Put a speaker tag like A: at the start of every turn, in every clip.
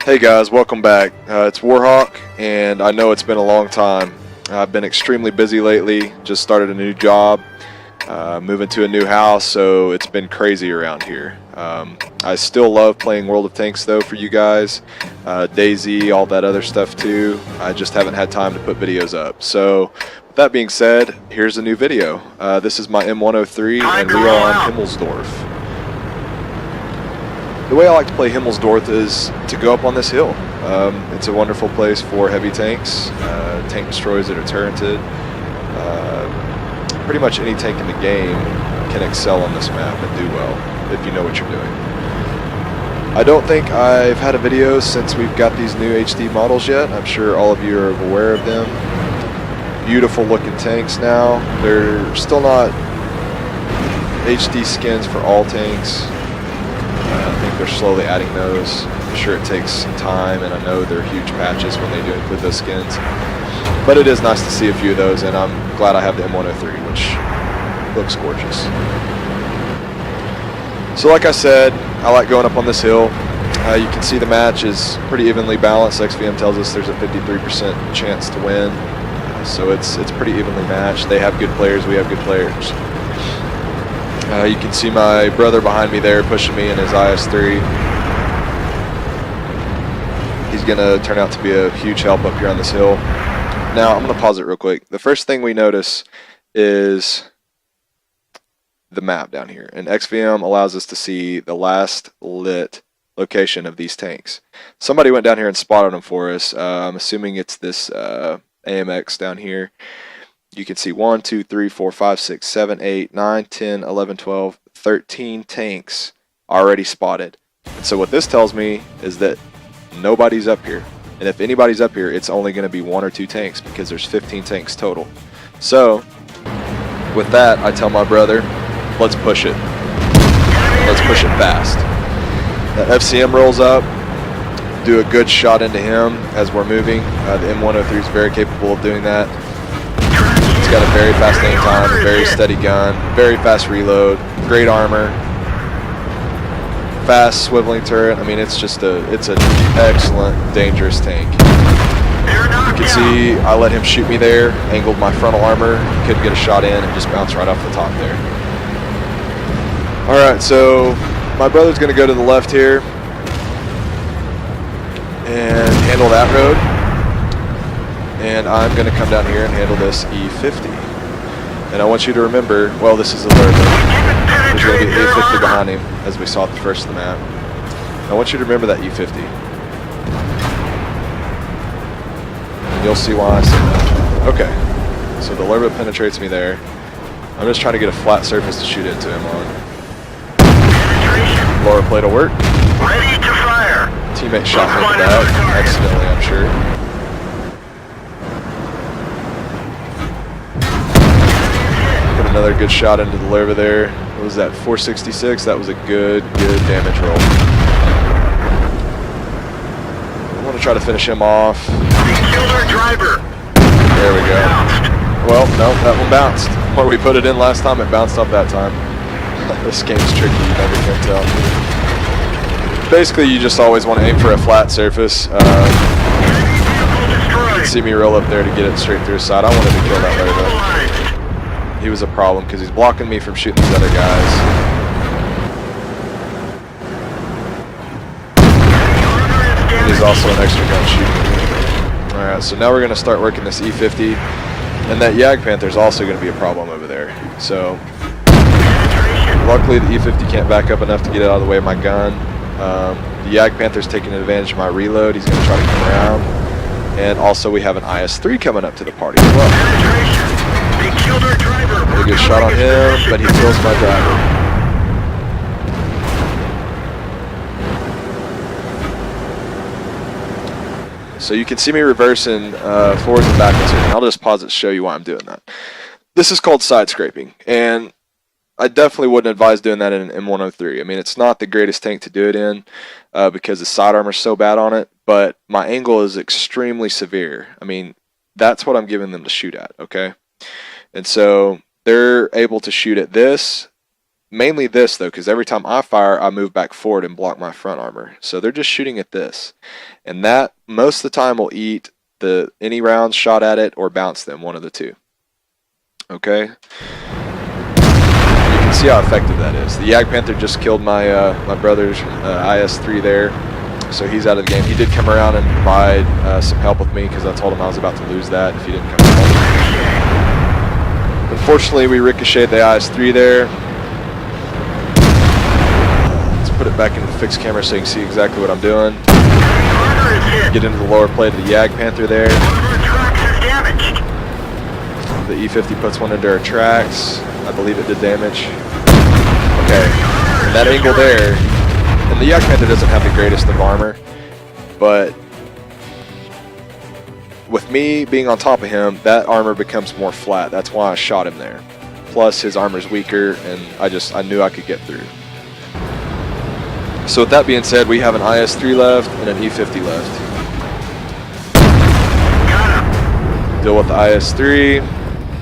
A: Hey guys, welcome back. It's Warhawk, and I know it's been a long time. I've been extremely busy lately, just started a new job, moving to a new house, so it's been crazy around here. I still love playing World of Tanks though for you guys, DayZ, all that other stuff too. I just haven't had time to put videos up. So with that being said, here's a new video. This is my M103 and we are on Himmelsdorf. The way I like to play Himmelsdorf is to go up on this hill. It's a wonderful place for heavy tanks, tank destroyers that are turreted. Pretty much any tank in the game can excel on this map and do well if you know what you're doing. I don't think I've had a video since we've got these new HD models yet. I'm sure all of you are aware of them. Beautiful looking tanks now. They're still not HD skins for all tanks. I think they're slowly adding those. I'm sure it takes some time, and I know they're huge patches when they do include those skins. But it is nice to see a few of those, and I'm glad I have the M103, which looks gorgeous. So like I said, I like going up on this hill. You can see the match is pretty evenly balanced. XVM tells us there's a 53% chance to win. So it's pretty evenly matched. They have good players, we have good players. You can see my brother behind me there pushing me in his IS-3. He's going to turn out to be a huge help up here on this hill. Now, I'm going to pause it real quick. The first thing we notice is the map down here. And XVM allows us to see the last lit location of these tanks. Somebody went down here and spotted them for us. I'm assuming it's this AMX down here. You can see 1, 2, 3, 4, 5, 6, 7, 8, 9, 10, 11, 12, 13 tanks already spotted. And so what this tells me is that nobody's up here. And if anybody's up here, it's only going to be 1 or 2 tanks because there's 15 tanks total. So with that, I tell my brother, let's push it. Let's push it fast. The FCM rolls up, do a good shot into him as we're moving. The M103 is very capable of doing that. It's got a very fast aim time, a very steady gun, very fast reload, great armor, fast swiveling turret. I mean, it's an excellent, dangerous tank. You can see I let him shoot me there, angled my frontal armor, couldn't get a shot in, and just bounced right off the top there. Alright, so my brother's going to go to the left here and handle that road. And I'm going to come down here and handle this E50. And I want you to remember, well, this is a Lurva. There's going to be an E50 behind him, as we saw at the first of the map. I want you to remember that E50. You'll see why I said that. Okay, so the Lurva penetrates me there. I'm just trying to get a flat surface to shoot into him on. Lower plate will work.
B: Ready to fire.
A: Teammate shot me in the back, accidentally, I'm sure. Another good shot into the Lurva there. What was that, 466? That was a good damage roll. I want to try to finish him off.
B: Killed our driver.
A: There we go. Well, no, that one bounced. Where we put it in last time, it bounced off that time. This game's tricky, you never can tell. Basically, you just always want to aim for a flat surface. You can see me roll up there to get it straight through his side. I wanted to kill that Lurva. He was a problem because he's blocking me from shooting these other guys. And he's also an extra gun shooting. Alright, so now we're going to start working this E50. And that Yag Panther's also going to be a problem over there. So, luckily the E50 can't back up enough to get it out of the way of my gun. The Yag Panther's taking advantage of my reload. He's going to try to come around. And also we have an IS-3 coming up to the party as well. Get a good shot on him, but he kills my driver. So you can see me reversing forwards and backwards here. And I'll just pause it to show you why I'm doing that. This is called side scraping, and I definitely wouldn't advise doing that in an M103. I mean, it's not the greatest tank to do it in because the side armor is so bad on it, but my angle is extremely severe. I mean, that's what I'm giving them to shoot at, okay? And so they're able to shoot at this, Mainly this, though, because every time I fire, I move back forward and block my front armor. So they're just shooting at this. And that, most of the time, will eat any rounds shot at it or bounce them, one of the two. Okay? You can see how effective that is. The Yag Panther just killed my my brother's IS-3 there. So he's out of the game. He did come around and provide some help with me because I told him I was about to lose that if he didn't come home. Unfortunately, we ricocheted the IS-3 there. Let's put it back into the fixed camera so you can see exactly what I'm doing. Get into the lower plate of the Yag Panther there. The E50 puts one into our tracks. I believe it did damage. Okay, and that angle there, and the Yag Panther doesn't have the greatest of armor, but with me being on top of him, that armor becomes more flat. That's why I shot him there. Plus his armor's weaker, and I knew I could get through. So with that being said, we have an IS-3 left and an E50 left. Deal with the IS-3,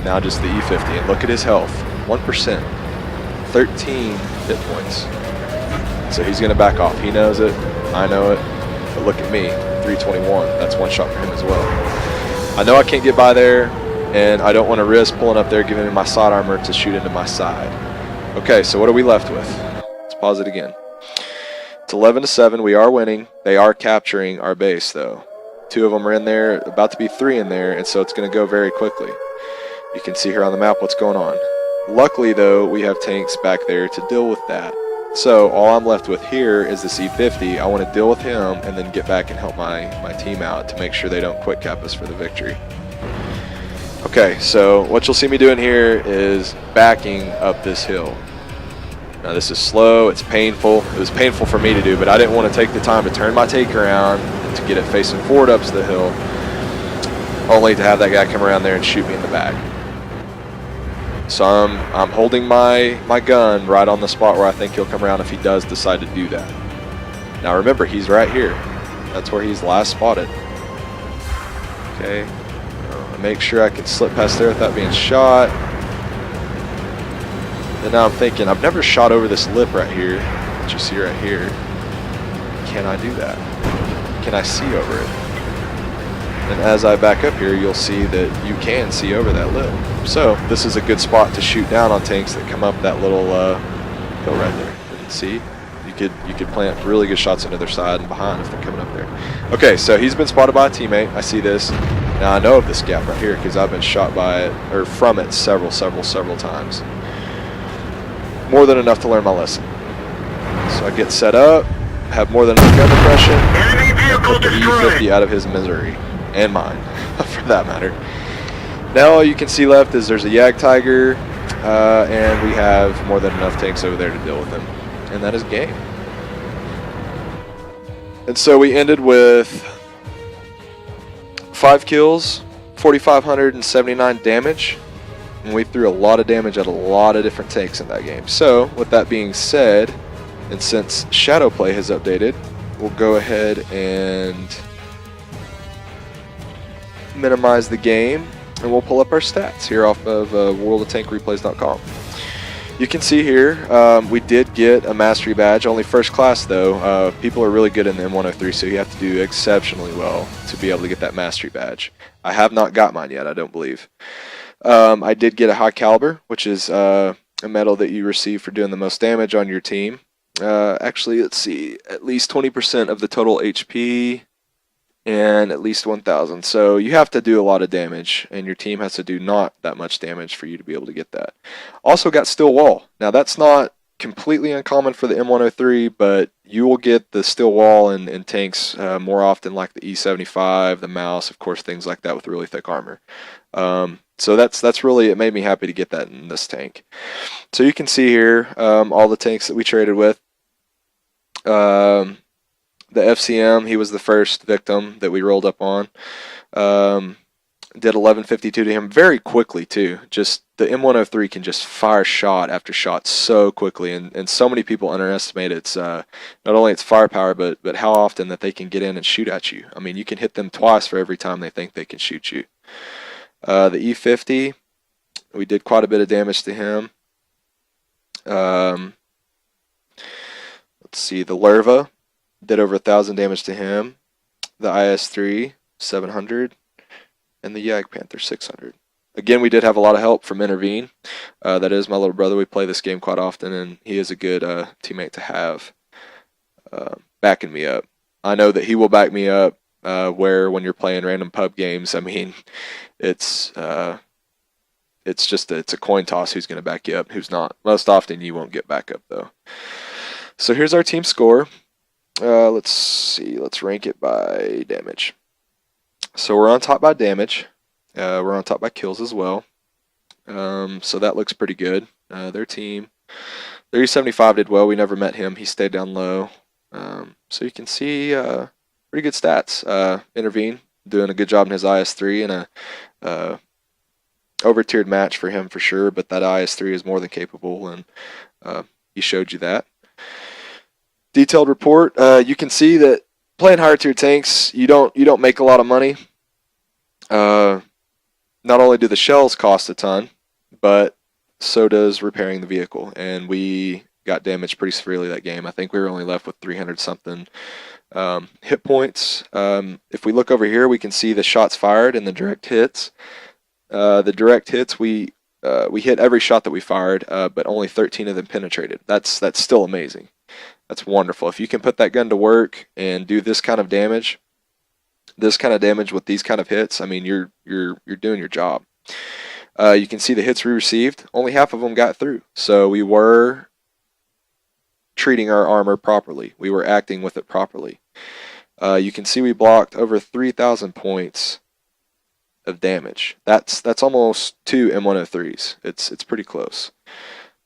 A: now just the E50, and look at his health, 1%, 13 hit points. So he's going to back off. He knows it, I know it, but look at me, 321. That's one shot for him as well. I know I can't get by there, and I don't want to risk pulling up there, giving him my side armor to shoot into my side. Okay, so what are we left with? Let's pause it again. It's 11-7. We are winning. They are capturing our base, though. 2 of them are in there, about to be 3 in there, and so it's going to go very quickly. You can see here on the map what's going on. Luckily, though, we have tanks back there to deal with that. So all I'm left with here is this E50. I want to deal with him and then get back and help my team out to make sure they don't quick cap us for the victory. Okay, so what you'll see me doing here is backing up this hill. Now this is slow, it's painful. It was painful for me to do, but I didn't want to take the time to turn my tank around and to get it facing forward up to the hill, only to have that guy come around there and shoot me in the back. So I'm holding my gun right on the spot where I think he'll come around if he does decide to do that. Now remember, he's right here. That's where he's last spotted. Okay, make sure I can slip past there without being shot. And now I'm thinking, I've never shot over this lip right here that you see right here. Can I do that? Can I see over it? And as I back up here, you'll see that you can see over that lip. So this is a good spot to shoot down on tanks that come up that little hill right there. And see, you could plant really good shots into their side and behind if they're coming up there. Okay, so he's been spotted by a teammate. I see this. Now I know of this gap right here because I've been shot by it or from it several times. More than enough to learn my lesson. So I get set up, have more than enough gun depression, and put the E50 out of his misery. And mine, for that matter. Now all you can see left is there's a Yag Tiger, and we have more than enough tanks over there to deal with him. And that is game. And so we ended with 5 kills, 4,579 damage, and we threw a lot of damage at a lot of different tanks in that game. So with that being said, and since Shadowplay has updated, we'll go ahead and minimize the game, and we'll pull up our stats here off of worldoftankreplays.com. You can see here we did get a mastery badge, only first class though. People are really good in the M103, so you have to do exceptionally well to be able to get that mastery badge. I have not got mine yet, I don't believe. I did get a high caliber, which is a medal that you receive for doing the most damage on your team. Actually, let's see, at least 20% of the total HP and at least 1,000. So you have to do a lot of damage, and your team has to do not that much damage for you to be able to get that. Also got steel wall. Now that's not completely uncommon for the M103, but you will get the steel wall in tanks more often, like the E75, the Mouse, of course, things like that with really thick armor. So that's really, it made me happy to get that in this tank. So you can see here all the tanks that we traded with. The FCM, he was the first victim that we rolled up on. Did 1152 to him very quickly too. Just the M103 can just fire shot after shot so quickly, and so many people underestimate its not only its firepower, but how often that they can get in and shoot at you. I mean, you can hit them twice for every time they think they can shoot you. The E50, we did quite a bit of damage to him. Um, let's see, the Larva did over 1,000 damage to him. The IS-3, 700. And the Jagdpanther, 600. Again, we did have a lot of help from Intervene. That is my little brother. We play this game quite often, and he is a good teammate to have backing me up. I know that he will back me up where when you're playing random pub games, I mean, it's just it's a coin toss who's going to back you up, who's not. Most often you won't get back up, though. So here's our team score. Let's see. Let's rank it by damage. So we're on top by damage. We're on top by kills as well. So that looks pretty good. Their team, 3075 did well. We never met him. He stayed down low. So you can see pretty good stats. Intervene doing a good job in his IS-3 and a over-tiered match for him for sure. But that IS-3 is more than capable, and he showed you that. Detailed report. You can see that playing higher tier tanks, you don't make a lot of money. Not only do the shells cost a ton, but so does repairing the vehicle. And we got damaged pretty severely that game. I think we were only left with 300 something hit points. If we look over here, we can see the shots fired and the direct hits. The direct hits, we hit every shot that we fired, but only 13 of them penetrated. That's still amazing. That's wonderful. If you can put that gun to work and do this kind of damage with these kind of hits, I mean, you're doing your job. You can see the hits we received. Only half of them got through. So we were treating our armor properly. We were acting with it properly. You can see we blocked over 3,000 points of damage. That's almost 2 M103s. It's pretty close.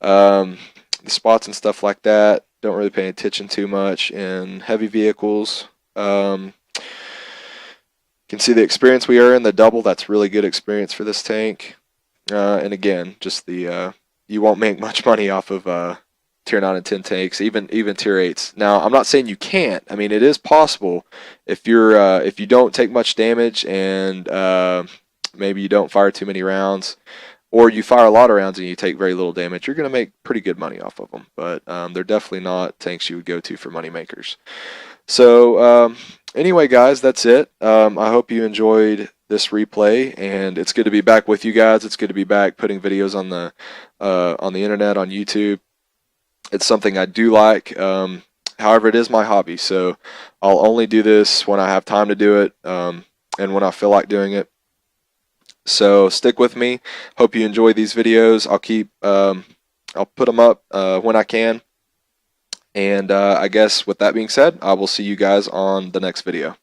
A: The spots and stuff like that, don't really pay attention too much in heavy vehicles. You can see the experience we are in, the double. That's really good experience for this tank. And again, just the you won't make much money off of tier 9 and 10 tanks, even tier 8s. Now, I'm not saying you can't. I mean, it is possible if you don't take much damage and maybe you don't fire too many rounds, or you fire a lot of rounds and you take very little damage, you're going to make pretty good money off of them. But they're definitely not tanks you would go to for money makers. So anyway, guys, that's it. I hope you enjoyed this replay, and it's good to be back with you guys. It's good to be back putting videos on the internet, on YouTube. It's something I do like. However, it is my hobby, so I'll only do this when I have time to do it and when I feel like doing it. So stick with me. Hope you enjoy these videos. I'll put them up when I can. And I guess with that being said, I will see you guys on the next video.